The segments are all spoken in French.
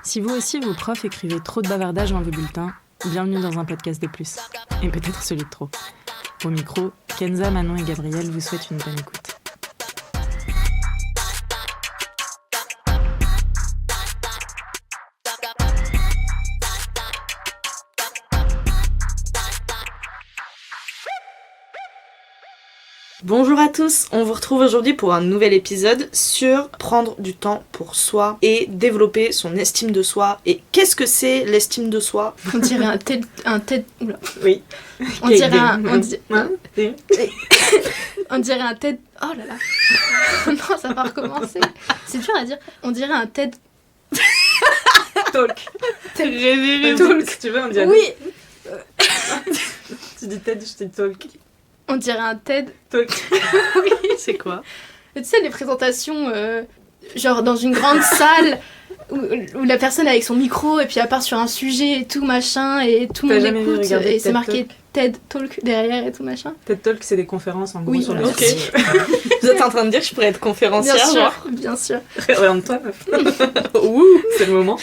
Si vous aussi, vos profs écrivaient trop de bavardages dans vos bulletins, bienvenue dans un podcast de plus. Et peut-être celui de trop. Au micro, Kenza, Manon et Gabriel vous souhaitent une bonne écoute. Bonjour à tous, on vous retrouve aujourd'hui pour un nouvel épisode sur prendre du temps pour soi et développer son estime de soi. Et qu'est-ce que c'est l'estime de soi ? On dirait un TED. Oula. Oui. On dirait on dirait un TED. Oh là là. Non, ça va recommencer. C'est dur à dire. On dirait un TED. Talk. Réveillez Talk. si tu veux, on dirait. Oui. Tu dis TED, je dis talk. On dirait un TED. Talk. Oui. C'est quoi ? Tu sais, les présentations, genre dans une grande salle où la personne est avec son micro et puis elle part sur un sujet et tout machin et tout le monde écoute et c'est marqué TED Talk derrière et tout machin. TED Talk, c'est des conférences en gros Oui, sur le ok. Vous êtes en train de dire que je pourrais être conférencière, Bien sûr, genre ? bien sûr. Regarde-toi, meuf. Ouh, C'est le moment.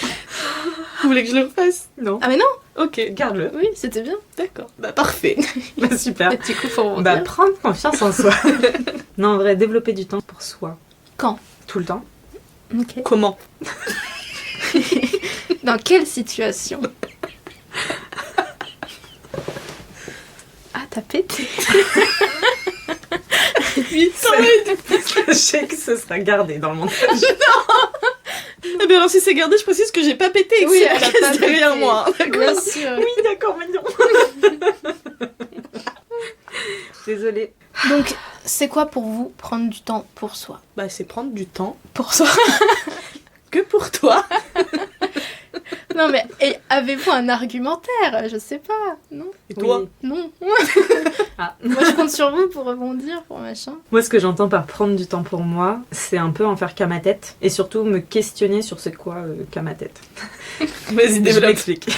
vous voulez que je le fasse ? Non. Ah mais non. Ok, Garde-le. Oui, c'était bien. d'accord. Bah parfait. Bah, super. Petit coup pour rebondir. Bah, prendre confiance en soi. Non, en vrai, développer du temps pour soi. Quand ? Tout le temps. Ok. Comment ? Dans quelle situation ? Ah, t'as pété. Je sais que ce sera gardé dans le montage. Eh bien alors si c'est gardé, je précise que j'ai pas pété et que Oui, c'est elle la a caisse pas derrière pété. moi. D'accord. Bien sûr. Oui, d'accord, mignon. Désolée. Donc, c'est quoi pour vous prendre du temps pour soi ? Bah c'est prendre du temps Pour soi ? que pour toi. Non mais, et avez-vous un argumentaire ? Je sais pas, non ? Et toi ? Non. Ah. Moi je compte sur vous pour rebondir, pour machin. Moi, ce que j'entends par prendre du temps pour moi, c'est un peu en faire qu'à ma tête. Et surtout, me questionner sur c'est quoi qu'à ma tête. Vas-y, Je développe. m'explique.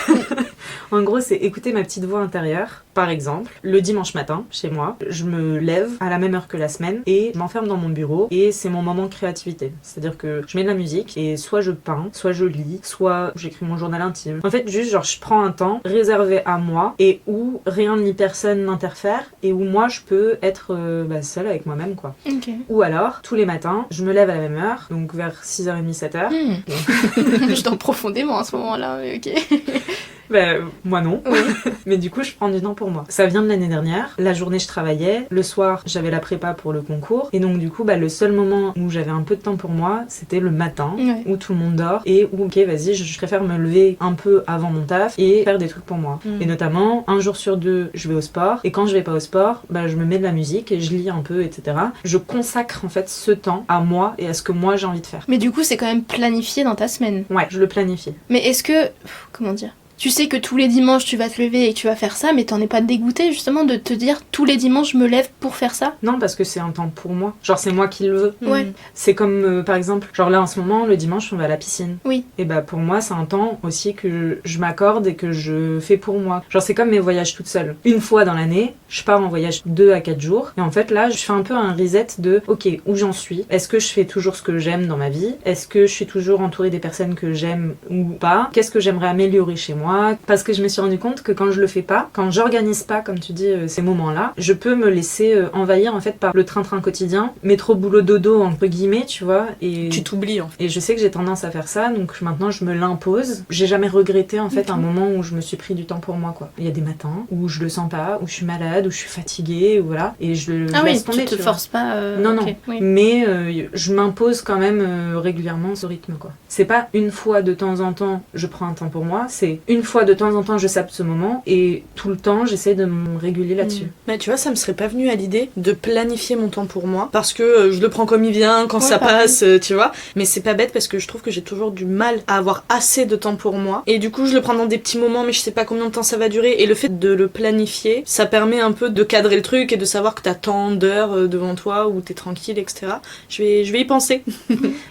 En gros, c'est écouter ma petite voix intérieure. Par exemple, le dimanche matin, chez moi, je me lève à la même heure que la semaine et je m'enferme dans mon bureau et c'est mon moment de créativité. C'est-à-dire que je mets de la musique et soit je peins, soit je lis, soit j'écris mon journal intime. En fait, juste genre je prends un temps réservé à moi et où rien ni personne n'interfère et où moi je peux être seule avec moi-même quoi. Ok. Ou alors, tous les matins, je me lève à la même heure, donc vers 6h30, 7h. Je dors profondément à ce moment-là, mais ok. Moi non. Oui. Mais du coup, je prends du temps pour moi. Ça vient de l'année dernière. La journée, je travaillais. Le soir, j'avais la prépa pour le concours. Et donc, du coup, le seul moment où j'avais un peu de temps pour moi, c'était le matin, Ouais. où tout le monde dort. Et où, ok, vas-y, je préfère me lever un peu avant mon taf et faire des trucs pour moi. Mm. Et notamment, un jour sur deux, je vais au sport. Et quand je vais pas au sport, je me mets de la musique et je lis un peu, etc. Je consacre, en fait, ce temps à moi et à ce que moi, j'ai envie de faire. Mais du coup, c'est quand même planifié dans ta semaine. Ouais, je le planifie. Mais est-ce que... Comment dire ? Tu sais que tous les dimanches tu vas te lever et que tu vas faire ça, mais t'en es pas dégoûté justement de te dire tous les dimanches je me lève pour faire ça ? Non, parce que c'est un temps pour moi. Genre, c'est moi qui le veux. Ouais. C'est comme, par exemple, genre là en ce moment, le dimanche, on va à la piscine. Oui. Et pour moi, c'est un temps aussi que je m'accorde et que je fais pour moi. Genre, c'est comme mes voyages toute seule. Une fois dans l'année, je pars en voyage 2 à 4 jours. Et en fait, là, je fais un peu un reset de, ok, où j'en suis ? Est-ce que je fais toujours ce que j'aime dans ma vie ? Est-ce que je suis toujours entourée des personnes que j'aime ou pas ? Qu'est-ce que j'aimerais améliorer chez moi ? Parce que je me suis rendu compte que quand je le fais pas, quand j'organise pas, comme tu dis, ces moments-là, je peux me laisser envahir en fait par le train-train quotidien, métro boulot dodo entre guillemets, tu vois, et Tu t'oublies en fait. et je sais que j'ai tendance à faire ça, donc maintenant je me l'impose. J'ai jamais regretté en fait un moment où je me suis pris du temps pour moi quoi. Il y a des matins où je le sens pas, où je suis malade, où je suis fatiguée, ou voilà, et je laisse tomber. tu te vois. forces pas. Non, non. Ok, oui. Mais je m'impose quand même régulièrement ce rythme quoi. C'est pas une fois de temps en temps je prends un temps pour moi, c'est une fois de temps en temps je sape ce moment et tout le temps j'essaie de me réguler là-dessus. Mais tu vois, ça me serait pas venu à l'idée de planifier mon temps pour moi parce que je le prends comme il vient, quand Ouais, ça pareil. passe, tu vois. Mais c'est pas bête parce que je trouve que j'ai toujours du mal à avoir assez de temps pour moi. Et du coup, je le prends dans des petits moments, mais je sais pas combien de temps ça va durer. Et le fait de le planifier, ça permet un peu de cadrer le truc et de savoir que t'as tant d'heures devant toi où t'es tranquille, etc. Je vais y penser.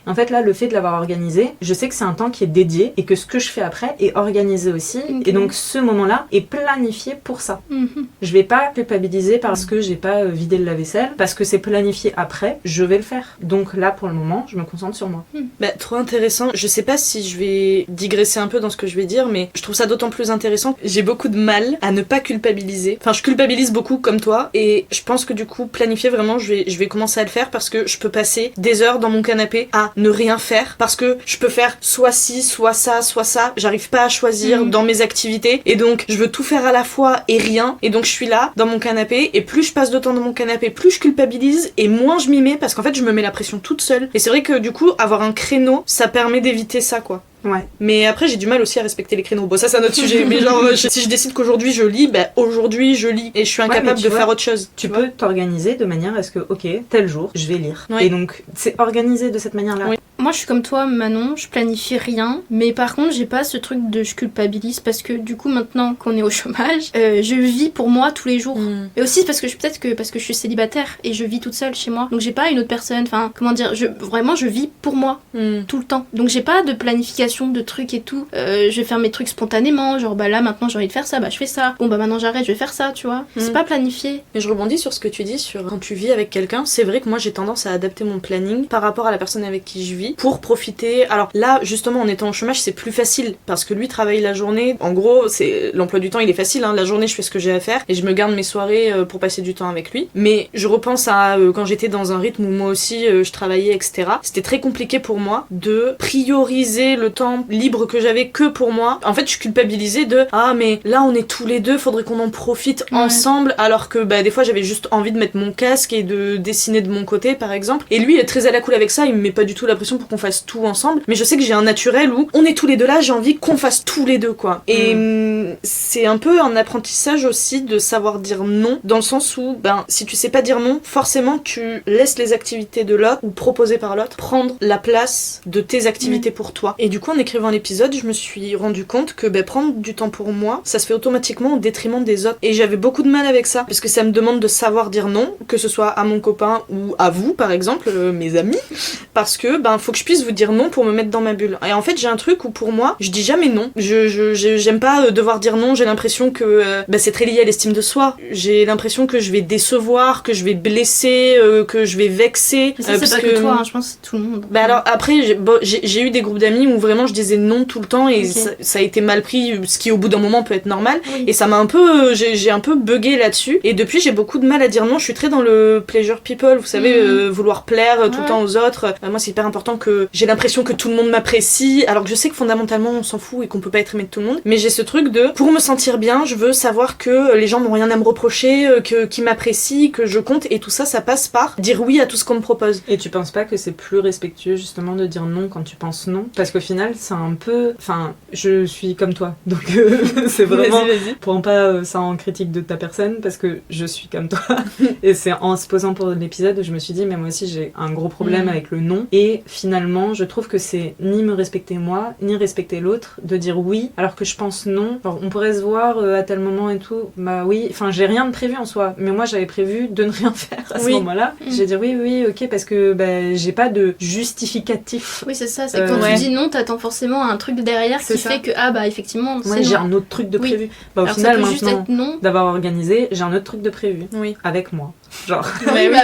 En fait là, le fait de l'avoir organisé, je sais que c'est un temps qui est dédié et que ce que je fais après est organisé culpabiliser aussi. Et donc ce moment-là est planifié pour ça. Je vais pas culpabiliser parce que j'ai pas vidé le lave-vaisselle, parce que c'est planifié après, je vais le faire. Donc là, pour le moment, je me concentre sur moi. Trop intéressant. Je sais pas si je vais digresser un peu dans ce que je vais dire, mais je trouve ça d'autant plus intéressant. J'ai beaucoup de mal à ne pas culpabiliser. Enfin, je culpabilise beaucoup comme toi, et je pense que du coup, planifier vraiment, je vais commencer à le faire parce que je peux passer des heures dans mon canapé à ne rien faire, parce que je peux faire soit ci, soit ça, soit ça. J'arrive pas à choisir dans mes activités, et donc je veux tout faire à la fois et rien, et donc je suis là dans mon canapé, et plus je passe de temps dans mon canapé, plus je culpabilise, et moins je m'y mets, parce qu'en fait je me mets la pression toute seule. Et c'est vrai que du coup, avoir un créneau, ça permet d'éviter ça, quoi. Ouais. Mais après, j'ai du mal aussi à respecter les créneaux. Bon, ça, c'est un autre sujet. Mais genre, si je décide qu'aujourd'hui je lis, aujourd'hui je lis. Et je suis incapable de faire autre chose. Tu peux t'organiser de manière à ce que, ok, tel jour, je vais lire. Ouais. Et donc, c'est organisé de cette manière-là. Oui. Moi, je suis comme toi, Manon, je planifie rien. Mais par contre, j'ai pas ce truc de je culpabilise parce que du coup, maintenant qu'on est au chômage, je vis pour moi tous les jours. Et aussi parce que parce que je suis célibataire et je vis toute seule chez moi. Donc, j'ai pas une autre personne. Enfin, comment dire, vraiment, je vis pour moi tout le temps. Donc, j'ai pas de planification de trucs et tout. Je vais faire mes trucs spontanément, genre là maintenant j'ai envie de faire ça, je fais ça. Bon maintenant j'arrête, je vais faire ça, tu vois. C'est pas planifié. Et je rebondis sur ce que tu dis sur quand tu vis avec quelqu'un. C'est vrai que moi j'ai tendance à adapter mon planning par rapport à la personne avec qui je vis pour profiter. Alors là justement en étant au chômage c'est plus facile parce que lui travaille la journée. En gros c'est l'emploi du temps il est facile, hein. La journée je fais ce que j'ai à faire et je me garde mes soirées pour passer du temps avec lui. Mais je repense à quand j'étais dans un rythme où moi aussi je travaillais etc. C'était très compliqué pour moi de prioriser le temps libre que j'avais que pour moi. En fait je culpabilisais de mais là on est tous les deux, faudrait qu'on en profite ensemble, alors que des fois j'avais juste envie de mettre mon casque et de dessiner de mon côté par exemple, et lui il est très à la cool avec ça, il me met pas du tout la pression pour qu'on fasse tout ensemble, mais je sais que j'ai un naturel où on est tous les deux là, j'ai envie qu'on fasse tous les deux quoi. Et c'est un peu un apprentissage aussi de savoir dire non, dans le sens où si tu sais pas dire non, forcément tu laisses les activités de l'autre ou proposées par l'autre prendre la place de tes activités pour toi. Et du coup en écrivant l'épisode je me suis rendu compte que prendre du temps pour moi ça se fait automatiquement au détriment des autres, et j'avais beaucoup de mal avec ça parce que ça me demande de savoir dire non, que ce soit à mon copain ou à vous par exemple, mes amis, parce que faut que je puisse vous dire non pour me mettre dans ma bulle. Et en fait j'ai un truc où pour moi je dis jamais non, j'aime pas devoir dire non, j'ai l'impression que c'est très lié à l'estime de soi, j'ai l'impression que je vais décevoir, que je vais blesser, que je vais vexer. Mais ça c'est pas que toi, hein, je pense que c'est tout le monde. Alors après j'ai eu des groupes d'amis où vraiment je disais non tout le temps et ça a été mal pris, ce qui au bout d'un moment peut être normal, et ça m'a un peu j'ai un peu bugué là-dessus, et depuis j'ai beaucoup de mal à dire non. Je suis très dans le pleasure people, vous savez, vouloir plaire tout le temps aux autres. Moi c'est hyper important que j'ai l'impression que tout le monde m'apprécie, alors que je sais que fondamentalement on s'en fout et qu'on peut pas être aimé de tout le monde, mais j'ai ce truc de pour me sentir bien je veux savoir que les gens n'ont rien à me reprocher, qu'ils m'apprécient, que je compte, et tout ça ça passe par dire oui à tout ce qu'on me propose. Et tu penses pas que c'est plus respectueux justement de dire non quand tu penses non, parce qu'au final c'est un peu, enfin je suis comme toi donc c'est vraiment vas-y. Prends pas ça en critique de ta personne parce que je suis comme toi et c'est en se posant pour l'épisode où je me suis dit mais moi aussi j'ai un gros problème avec le non, et finalement je trouve que c'est ni me respecter moi ni respecter l'autre de dire oui alors que je pense non. Alors, on pourrait se voir à tel moment et tout, oui, enfin j'ai rien de prévu en soi, mais moi j'avais prévu de ne rien faire à ce moment-là. J'ai dit oui ok parce que j'ai pas de justificatif. Oui c'est ça, c'est quand tu dis non t'attends forcément un truc derrière qui fait que effectivement c'est j'ai un autre truc de prévu. Au alors final ça peut maintenant non. D'avoir organisé j'ai un autre truc de prévu avec moi genre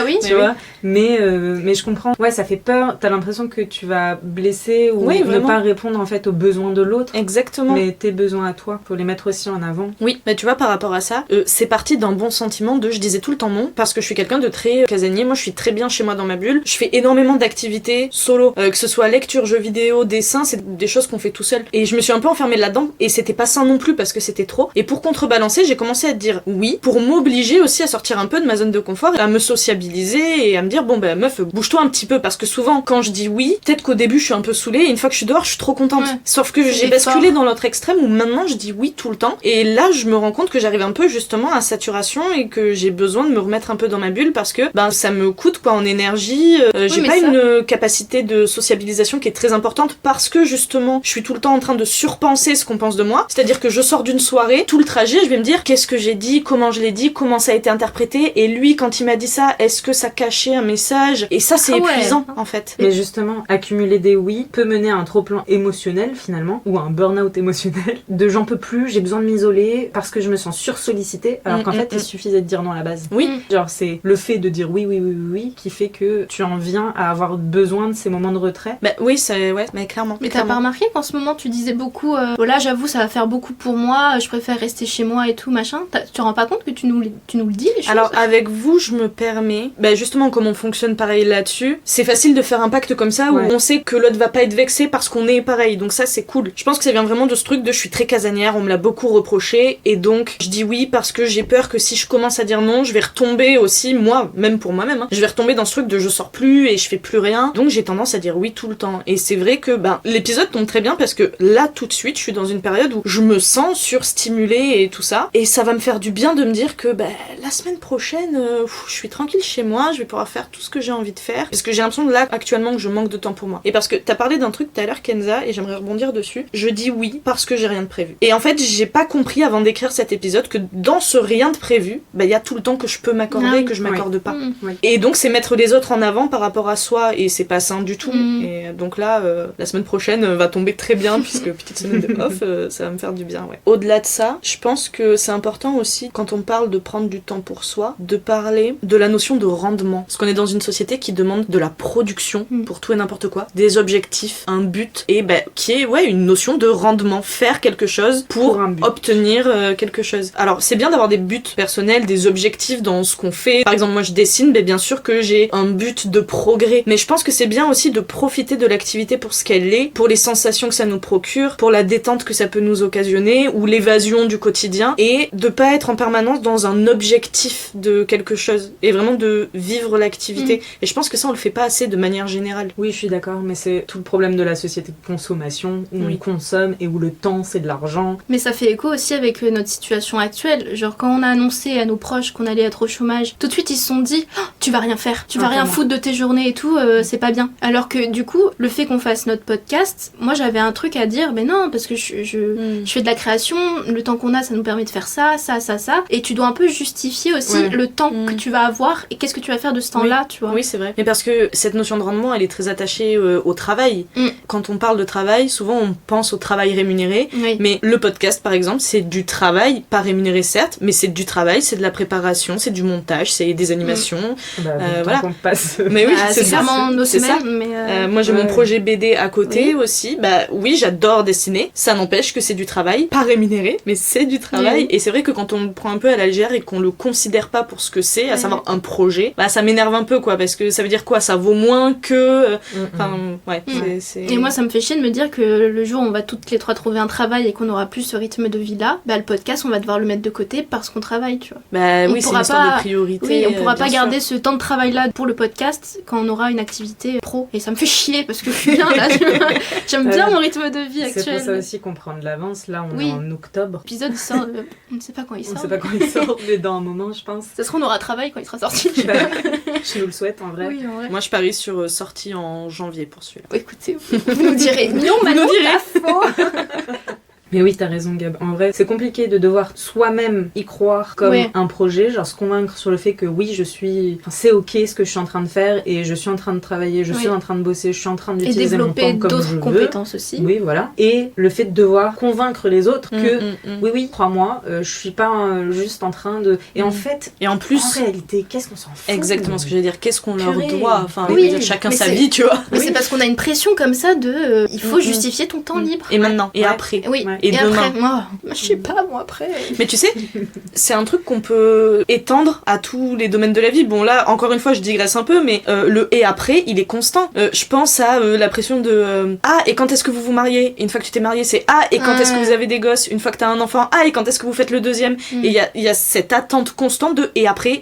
oui tu vois, mais je comprends, ça fait peur, t'as l'impression que tu vas blesser ou ne pas répondre en fait aux besoins de l'autre. Exactement. Mais tes besoins à toi, faut les mettre aussi en avant. Oui, mais tu vois par rapport à ça, c'est parti d'un bon sentiment je disais tout le temps non parce que je suis quelqu'un de très casanier. Moi je suis très bien chez moi dans ma bulle, je fais énormément d'activités solo, que ce soit lecture, jeux vidéo, dessin, c'est des choses qu'on fait tout seul, et je me suis un peu enfermée là-dedans et c'était pas sain non plus parce que c'était trop, et pour contrebalancer j'ai commencé à dire oui pour m'obliger aussi à sortir un peu de ma zone de confort, à me sociabiliser et à me dire meuf bouge-toi un petit peu, parce que souvent quand je dis oui, peut-être qu'au début je suis un peu saoulée et une fois que je suis dehors je suis trop contente, sauf que j'ai basculé dans l'autre extrême où maintenant je dis oui tout le temps, et là je me rends compte que j'arrive un peu justement à saturation et que j'ai besoin de me remettre un peu dans ma bulle parce que ça me coûte en énergie, j'ai pas une capacité de sociabilisation qui est très importante parce que justement je suis tout le temps en train de surpenser ce qu'on pense de moi, c'est-à-dire que je sors d'une soirée, tout le trajet je vais me dire qu'est-ce que j'ai dit, comment je l'ai dit, comment ça a été interprété, et lui quand quand il m'a dit ça, est-ce que ça cachait un message? Et ça, c'est épuisant, en fait. Mais justement, accumuler des oui peut mener à un trop-plein émotionnel, finalement, ou à un burn-out émotionnel, de j'en peux plus, j'ai besoin de m'isoler parce que je me sens sursollicitée, alors qu'en fait, il suffisait de dire non à la base. Oui. Genre, c'est le fait de dire oui qui fait que tu en viens à avoir besoin de ces moments de retrait. Bah oui, c'est... Ouais, mais clairement. Mais t'as pas remarqué qu'en ce moment, tu disais beaucoup là, j'avoue, ça va faire beaucoup pour moi, je préfère rester chez moi et tout, machin. Tu te rends pas compte que tu nous le dis, les choses? Alors, avec vous, je me permets... Bah justement, comme on fonctionne pareil là-dessus, c'est facile de faire un pacte comme ça où on sait que l'autre va pas être vexé parce qu'on est pareil. Donc ça, c'est cool. Je pense que ça vient vraiment de ce truc de je suis très casanière, on me l'a beaucoup reproché, et donc je dis oui parce que j'ai peur que si je commence à dire non, je vais retomber aussi, moi, même pour moi-même, hein, je vais retomber dans ce truc de je sors plus et je fais plus rien. Donc j'ai tendance à dire oui tout le temps. Et c'est vrai que l'épisode tombe très bien parce que là, tout de suite, je suis dans une période où je me sens surstimulée et tout ça. Et ça va me faire du bien de me dire que la semaine prochaine, je suis tranquille chez moi, je vais pouvoir faire tout ce que j'ai envie de faire. Parce que j'ai l'impression là, actuellement, que je manque de temps pour moi. Et parce que t'as parlé d'un truc tout à l'heure, Kenza, et j'aimerais rebondir dessus. Je dis oui parce que j'ai rien de prévu. Et en fait, j'ai pas compris avant d'écrire cet épisode que dans ce rien de prévu, il y a tout le temps que je peux m'accorder et que je m'accorde pas. Et donc, c'est mettre les autres en avant par rapport à soi, et c'est pas sain du tout. Et donc là, la semaine prochaine va tomber très bien, puisque petite semaine de off, ça va me faire du bien, ouais. Au-delà de ça, je pense que c'est important aussi, quand on parle de prendre du temps pour soi, de parler de la notion de rendement. Parce qu'on est dans une société qui demande de la production pour tout et n'importe quoi, des objectifs, un but, et qui est une notion de rendement, faire quelque chose pour obtenir quelque chose. Alors c'est bien d'avoir des buts personnels, des objectifs dans ce qu'on fait. Par exemple, moi je dessine, mais bien sûr que j'ai un but de progrès, mais je pense que c'est bien aussi de profiter de l'activité pour ce qu'elle est, pour les sensations que ça nous procure, pour la détente que ça peut nous occasionner, ou l'évasion du quotidien, et de pas être en permanence dans un objectif de quelque chose, et vraiment de vivre l'activité. Et je pense que ça on le fait pas assez de manière générale. Oui, je suis d'accord, mais c'est tout le problème de la société de consommation, où on consomme et où le temps c'est de l'argent. Mais ça fait écho aussi avec notre situation actuelle. Genre quand on a annoncé à nos proches qu'on allait être au chômage, tout de suite ils se sont dit tu vas rien faire, tu vas rien foutre de tes journées et tout, c'est pas bien. Alors que du coup, le fait qu'on fasse notre podcast, moi j'avais un truc à dire, mais non, parce que je fais de la création, le temps qu'on a ça nous permet de faire ça, et tu dois un peu justifier aussi le temps que tu vas avoir et qu'est-ce que tu vas faire de ce temps-là, tu vois. Oui, c'est vrai. Mais parce que cette notion de rendement, elle est très attachée au travail. Quand on parle de travail, souvent on pense au travail rémunéré, mais le podcast par exemple, c'est du travail, pas rémunéré certes, mais c'est du travail, c'est de la préparation, c'est du montage, c'est des animations. Voilà. On passe. Mais oui, c'est clairement nos semaines. Mais moi j'ai mon projet BD à côté aussi. Oui, j'adore dessiner. Ça n'empêche que c'est du travail, pas rémunéré, mais c'est du travail. Et c'est vrai que quand on le prend un peu à la légère et qu'on le considère pas pour ce que c'est, à savoir un projet, ça m'énerve un peu quoi, parce que ça veut dire quoi, ça vaut moins que. C'est... Et moi ça me fait chier de me dire que le jour où on va toutes les trois trouver un travail et qu'on aura plus ce rythme de vie là, le podcast on va devoir le mettre de côté parce qu'on travaille, tu vois. Oui, c'est une histoire de priorité. Oui, on pourra pas garder ce temps de travail là pour le podcast quand on aura une activité pro. Et ça me fait chier parce que je suis bien là. J'aime bien mon rythme de vie actuel. C'est pour ça aussi qu'on prend de l'avance. Là, on est en octobre. L'épisode il sort, on ne sait pas quand il sort. On sait pas quand il sort, mais dans un moment, je pense. Ça se trouve, on aura travail quand il sera sorti. Je nous le souhaite en vrai. Oui, en vrai. Moi, je parie sur sortie en janvier pour celui-là. Écoutez, vous nous direz. Non, Manon, t'as faux. Mais oui, t'as raison, Gab. En vrai, c'est compliqué de devoir soi-même y croire comme un projet, genre se convaincre sur le fait que oui, c'est ok ce que je suis en train de faire et je suis en train de travailler, je suis en train de bosser, je suis en train d'utiliser mon temps comme je veux. Et développer d'autres compétences aussi. Oui, voilà. Et le fait de devoir convaincre les autres que oui, crois-moi, je suis pas juste en train de... Et en fait, en plus, en réalité, qu'est-ce qu'on s'en fout? Exactement ce que je veux dire. Qu'est-ce qu'on leur doit? Enfin, chacun sa vie, tu vois. Mais c'est parce qu'on a une pression comme ça de... il faut justifier ton temps libre. Et maintenant, et après. Oui. Et demain. Après, moi, je sais pas, moi après. Mais tu sais, c'est un truc qu'on peut étendre à tous les domaines de la vie. Bon là, encore une fois, je digresse un peu, mais le et après, il est constant. Je pense à la pression de et quand est-ce que vous vous mariez? Et une fois que tu t'es marié, c'est et quand est-ce que vous avez des gosses? Une fois que t'as un enfant, et quand est-ce que vous faites le deuxième? Et il y a cette attente constante de et après.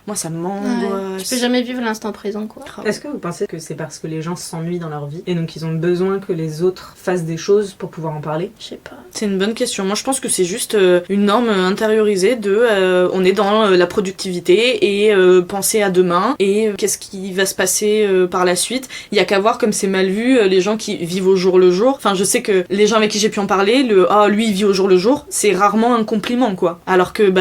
Moi, ça m'angoisse. Tu peux jamais vivre l'instant présent, quoi. Est-ce que vous pensez que c'est parce que les gens s'ennuient dans leur vie et donc ils ont besoin que les autres fassent des choses pour pouvoir en parler? Je sais pas. C'est une bonne question. Moi, je pense que c'est juste une norme intériorisée de on est dans la productivité et penser à demain et qu'est-ce qui va se passer par la suite. Il y a qu'à voir comme c'est mal vu les gens qui vivent au jour le jour. Enfin, je sais que les gens avec qui j'ai pu en parler, lui il vit au jour le jour, c'est rarement un compliment quoi. Alors que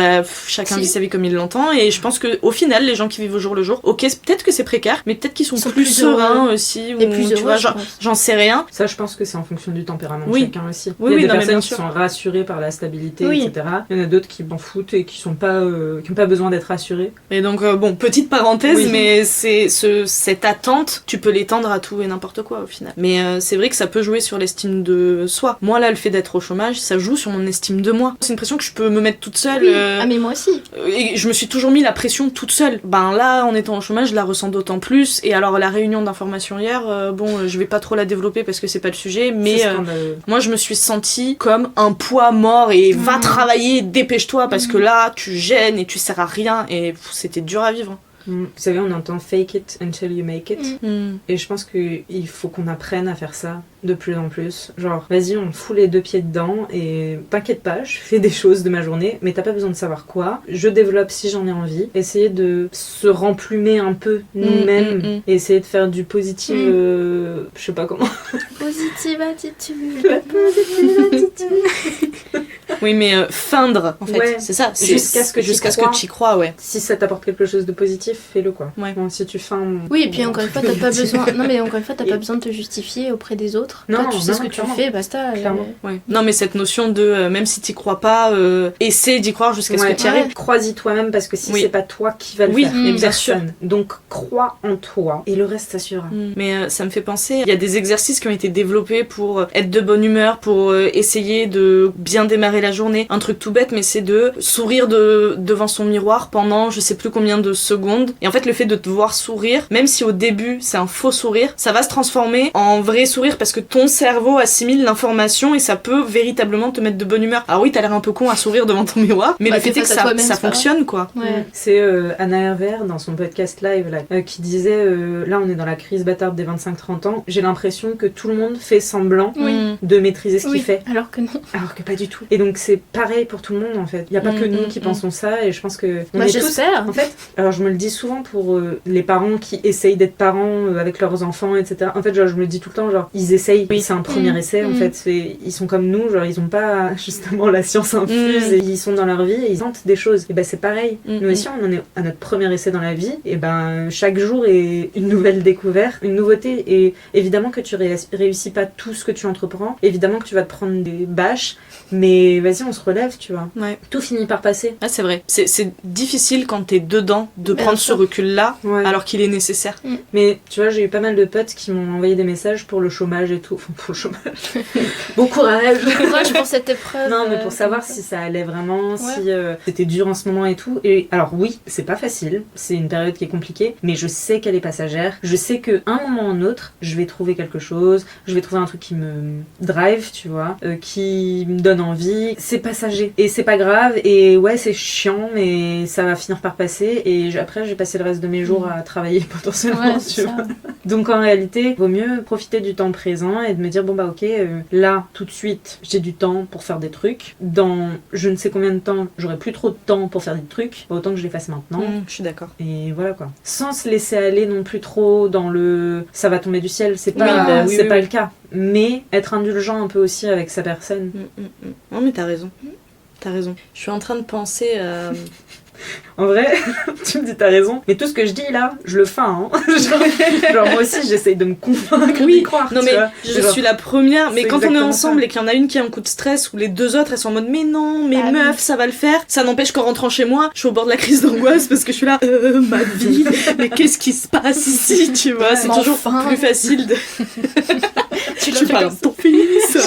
chacun vit sa vie comme il l'entend et je pense que au final les gens qui vivent au jour le jour, ok, peut-être que c'est précaire, mais peut-être qu'ils sont plus sereins aussi et plus tu vois, j'en sais rien. Ça, je pense que c'est en fonction du tempérament de Oui. chacun aussi. Oui, il y a des non, mais personnes bien qui sûr. sont rassurées par la stabilité, Oui. etc. Il y en a d'autres qui m'en foutent et qui n'ont pas besoin d'être rassurées. Et donc, petite parenthèse, Oui. mais cette attente, tu peux l'étendre à tout et n'importe quoi au final. Mais c'est vrai que ça peut jouer sur l'estime de soi. Moi, là, le fait d'être au chômage, ça joue sur mon estime de moi. C'est une pression que je peux me mettre toute seule. Oui. Ah, mais moi aussi. Et je me suis toujours mis la pression toute seule. Là, en étant au chômage, je la ressens d'autant plus. Et alors, la réunion d'information hier, je vais pas trop la développer parce que c'est pas le sujet, mais moi, je me suis sentie comme un poids mort et va travailler, dépêche-toi parce que là, tu gênes et tu sers à rien et c'était dur à vivre. Vous savez, on entend fake it until you make it. Mm. Et je pense qu'il faut qu'on apprenne à faire ça de plus en plus. Genre, vas-y, on fout les deux pieds dedans et t'inquiète pas, je fais des choses de ma journée, mais t'as pas besoin de savoir quoi. Je développe si j'en ai envie. Essayer de se remplumer un peu nous-mêmes et essayer de faire du positif, je sais pas comment. Positive attitude. La positive attitude. Oui, mais feindre, en fait, Ouais. c'est ça. Jusqu'à ce que tu y crois, ouais. Si ça t'apporte quelque chose de positif, fais-le quoi. Ouais. Bon, si tu feindes. Oui, et puis encore une fois, t'as pas besoin. Non, mais encore une fois, t'as pas besoin de te justifier auprès des autres. Non, Toi, tu sais non, ce que clairement. tu fais, basta. Clairement. Ouais. Non, mais cette notion de même si t'y crois pas, essaie d'y croire jusqu'à ce que t'y Ouais. arrives. Crois-y toi-même parce que si Oui. c'est pas toi qui va le Oui, faire, bien personne. Donc crois en toi et le reste s'assurera. Mais ça me fait penser, il y a des exercices qui ont été développés pour être de bonne humeur, pour essayer de bien démarrer la journée. Un truc tout bête, mais c'est de sourire devant son miroir pendant je sais plus combien de secondes. Et en fait, le fait de te voir sourire, même si au début c'est un faux sourire, ça va se transformer en vrai sourire parce que ton cerveau assimile l'information et ça peut véritablement te mettre de bonne humeur. Alors oui, t'as l'air un peu con à sourire devant ton miroir, mais Bah, le fait t'es est que face à toi-même, ça c'est pas fonctionne quoi. Ouais. C'est Anna Hervère dans son podcast live là, qui disait là on est dans la crise bâtarde des 25-30 ans, j'ai l'impression que tout le monde fait semblant Oui. de maîtriser ce qu'il Oui, fait. alors que non. Alors que pas du tout. Et donc c'est pareil pour tout le monde en fait. Il y a pas que nous qui pensons ça et je pense que on Bah, est tous. j'espère. En fait, alors je me le dis souvent pour les parents qui essayent d'être parents avec leurs enfants, etc. En fait, genre je me le dis tout le temps, genre ils essayent. Oui. C'est un premier essai en fait. Ils sont comme nous, genre ils ont pas justement la science infuse et ils sont dans leur vie et ils tentent des choses. Et ben c'est pareil. Nous aussi on en est à notre premier essai dans la vie. Et ben chaque jour est une nouvelle découverte, une nouveauté. Et évidemment que tu réussis pas tout ce que tu entreprends. Évidemment que tu vas te prendre des bâches. Mais vas-y, on se relève, tu vois. Ouais. Tout finit par passer. Ah, c'est vrai. C'est difficile quand t'es dedans de Bien prendre sûr. ce recul-là, Ouais. alors qu'il est nécessaire. Mais tu vois, j'ai eu pas mal de potes qui m'ont envoyé des messages pour le chômage et tout. Enfin, pour le chômage. Bon courage. Courage pour cette épreuve. Non, mais pour savoir si ça allait vraiment, Ouais. si c'était dur en ce moment et tout. Et alors oui, c'est pas facile. C'est une période qui est compliquée. Mais je sais qu'elle est passagère. Je sais qu'à un moment ou un autre, je vais trouver quelque chose. Je vais trouver un truc qui me drive, tu vois. Qui me donne envie. C'est passager. Et c'est pas grave. Et ouais, c'est chiant, mais ça va finir par passer. Et après, j'ai passé le reste de mes jours à travailler potentiellement, Ouais, tu c'est vois. ça. Donc en réalité, vaut mieux profiter du temps présent et de me dire bon bah ok, là tout de suite j'ai du temps pour faire des trucs. Dans je ne sais combien de temps, j'aurai plus trop de temps pour faire des trucs. Autant que je les fasse maintenant. Je suis d'accord. Et voilà quoi. Sans se laisser aller non plus trop dans le ça va tomber du ciel, c'est pas, Oui, bah oui, c'est oui, pas oui. le cas. Mais être indulgent un peu aussi avec sa personne. Non, mais t'as raison. T'as raison. Je suis en train de penser à... En vrai, tu me dis t'as raison. Mais tout ce que je dis là, je le fais. Hein. genre moi aussi j'essaye de me convaincre d'y croire. Non tu mais vois. je Genre, suis la première, mais c'est quand on est exactement ensemble ça. et qu'il y en a une qui a un coup de stress ou les deux autres elles sont en mode mais non, mais Ah, meuf oui. ça va le faire, ça n'empêche qu'en rentrant chez moi je suis au bord de la crise d'angoisse parce que je suis là ma vie, mais qu'est-ce qui se passe ici, tu vois, c'est mais toujours enfin. plus facile de Tu tu parles de ton fils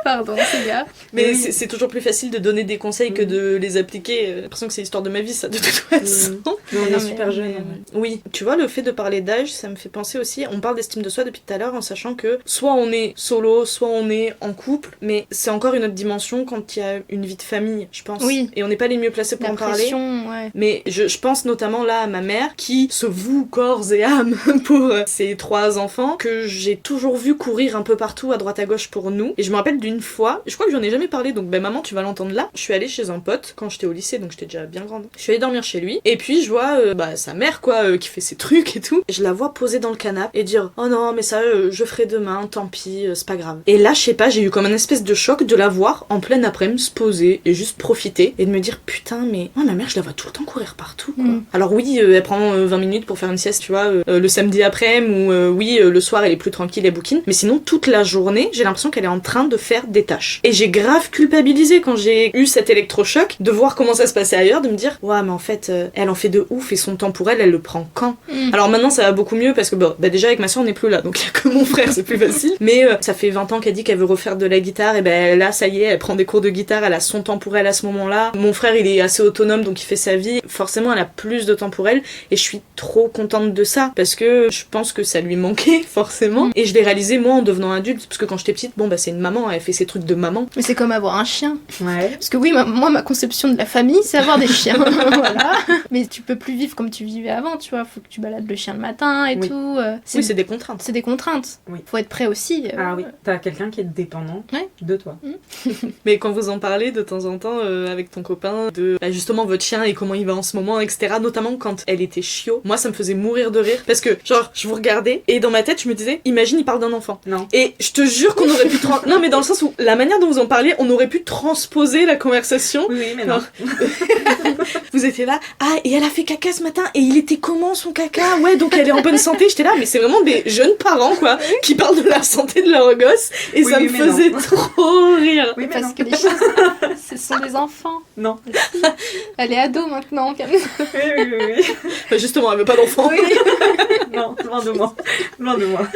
Pardon, c'est gars. Mais Oui. c'est toujours plus facile de donner des conseils que de les appliquer. J'ai l'impression que c'est l'histoire de ma vie, ça, de toute façon. Mais on est Non, super mais- jeunes. Oui, tu vois, le fait de parler d'âge, ça me fait penser aussi, on parle d'estime de soi depuis tout à l'heure en sachant que soit on est solo, soit on est en couple, mais c'est encore une autre dimension quand il y a une vie de famille, je pense. Oui. Et on n'est pas les mieux placés pour La en parler. pression, ouais. Mais je pense notamment là à ma mère qui se voue corps et âme pour ses 3 enfants, que j'ai toujours vu courir un peu partout à droite à gauche pour nous. Et je me rappelle d'une fois, je crois que j'en ai jamais parlé, donc ben maman tu vas l'entendre là. Je suis allée chez un pote quand j'étais au lycée, donc j'étais déjà bien grande. Je suis allée dormir chez lui, et puis je vois sa mère quoi, qui fait ses trucs et tout. Et je la vois poser dans le canapé et dire oh non mais ça je ferai demain, tant pis, c'est pas grave. Et là je sais pas, j'ai eu comme un espèce de choc de la voir en pleine après-midi se poser et juste profiter et de me dire putain mais moi ma mère je la vois tout le temps courir partout quoi. Alors oui elle prend 20 minutes pour faire une sieste tu vois le samedi après-midi ou oui le soir elle est plus tranquille, elle bouquine, mais sinon toute la journée j'ai l'impression qu'elle est en train de faire des tâches. Et j'ai grave culpabilisé quand j'ai eu cet électrochoc de voir comment ça se passait ailleurs, de me dire ouais mais en fait elle en fait de ouf et son temps pour elle le prend quand. Alors maintenant ça va beaucoup mieux parce que bon, bah déjà avec ma soeur on n'est plus là donc il y a que mon frère, c'est plus facile, mais ça fait 20 ans qu'elle dit qu'elle veut refaire de la guitare et ben là ça y est elle prend des cours de guitare, elle a son temps pour elle à ce moment-là. Mon frère il est assez autonome donc il fait sa vie, forcément elle a plus de temps pour elle et je suis trop contente de ça parce que je pense que ça lui manquait forcément et je l'ai réalisé moi en devenant adulte parce que quand j'étais petite bon bah c'est une maman, elle fait ses trucs de maman. Mais c'est comme avoir un chien. Ouais. Parce que oui, moi, ma conception de la famille, c'est avoir des chiens. Voilà. Mais tu peux plus vivre comme tu vivais avant, tu vois. Faut que tu balades le chien le matin et Oui. tout. Oui c'est des contraintes. C'est des contraintes. Oui. Faut être prêt aussi. Ah oui, t'as quelqu'un qui est dépendant Ouais. de toi. Mais quand vous en parlez de temps en temps avec ton copain de bah, justement votre chien et comment il va en ce moment, etc. Notamment quand elle était chiot, moi ça me faisait mourir de rire parce que genre je vous regardais et dans ma tête je me disais imagine il parle d'un enfant. Non. Et je te jure qu'on aurait pu non mais dans le sens où la manière dont vous en parliez on aurait pu transposer la conversation. Oui, mais non. Vous étiez là, ah et elle a fait caca ce matin et il était comment son caca, ouais donc elle est en bonne santé. J'étais là mais c'est vraiment des jeunes parents quoi qui parlent de la santé de leur gosse et Oui, ça me mais faisait non. trop rire. Oui, mais Parce non. que les chiens, ce sont des enfants. Non. Elle est ado maintenant. Oui, oui, oui. Enfin, justement elle veut pas d'enfant. Oui. Non, loin de moi. Loin de moi.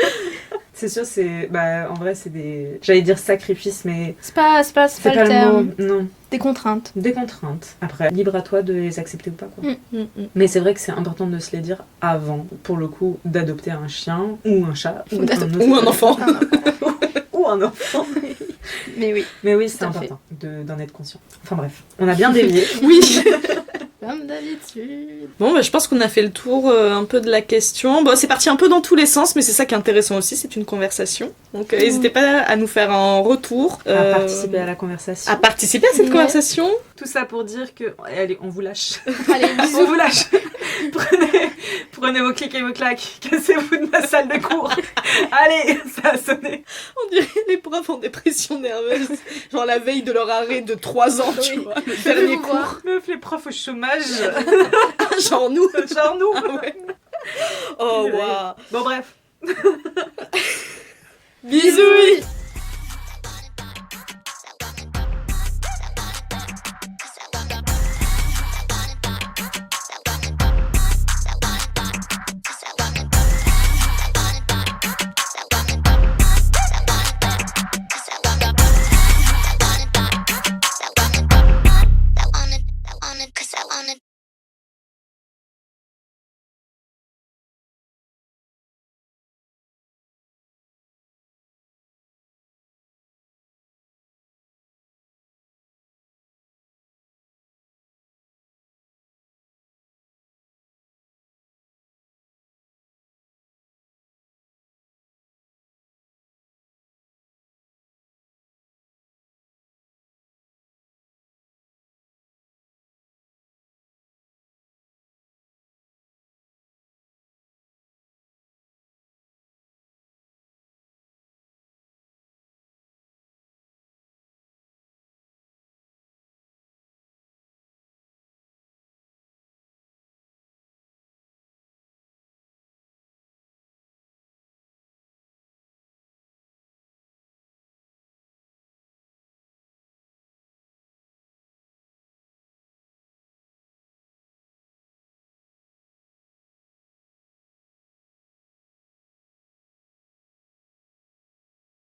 C'est sûr, c'est. Bah, en vrai, c'est des. J'allais dire sacrifices, mais. C'est pas C'est le pas le terme. mot. Non. Des contraintes. Des contraintes. Après, libre à toi de les accepter ou pas, quoi. Mm. Mais c'est vrai que c'est important de se les dire avant, pour le coup, d'adopter un chien, ou un chat, ou Ou un enfant. ou un enfant. Mais oui, Mais oui, c'est Tout à fait. important d'en être conscient. Enfin bref, on a bien dévié. Oui. comme d'habitude. Bon, bah, je pense qu'on a fait le tour un peu de la question. Bon, c'est parti un peu dans tous les sens, mais c'est ça qui est intéressant aussi, c'est une conversation. Donc, n'hésitez pas à nous faire un retour. À participer à la conversation. À participer à cette Ouais. conversation. Tout ça pour dire que... Allez, on vous lâche. Allez, On bisous. vous lâche. Prenez vos clics et vos claques. Cassez-vous de ma salle de cours. Allez, ça a sonné. On dirait les profs en dépression nerveuse. Genre la veille de leur arrêt de 3 ans, tu Oui. vois. Le dernier vous cours. voir. Meuf, les profs au chômage. Genre nous. Genre nous. Ah ouais. Oh, waouh. Bon, bref. Bisous.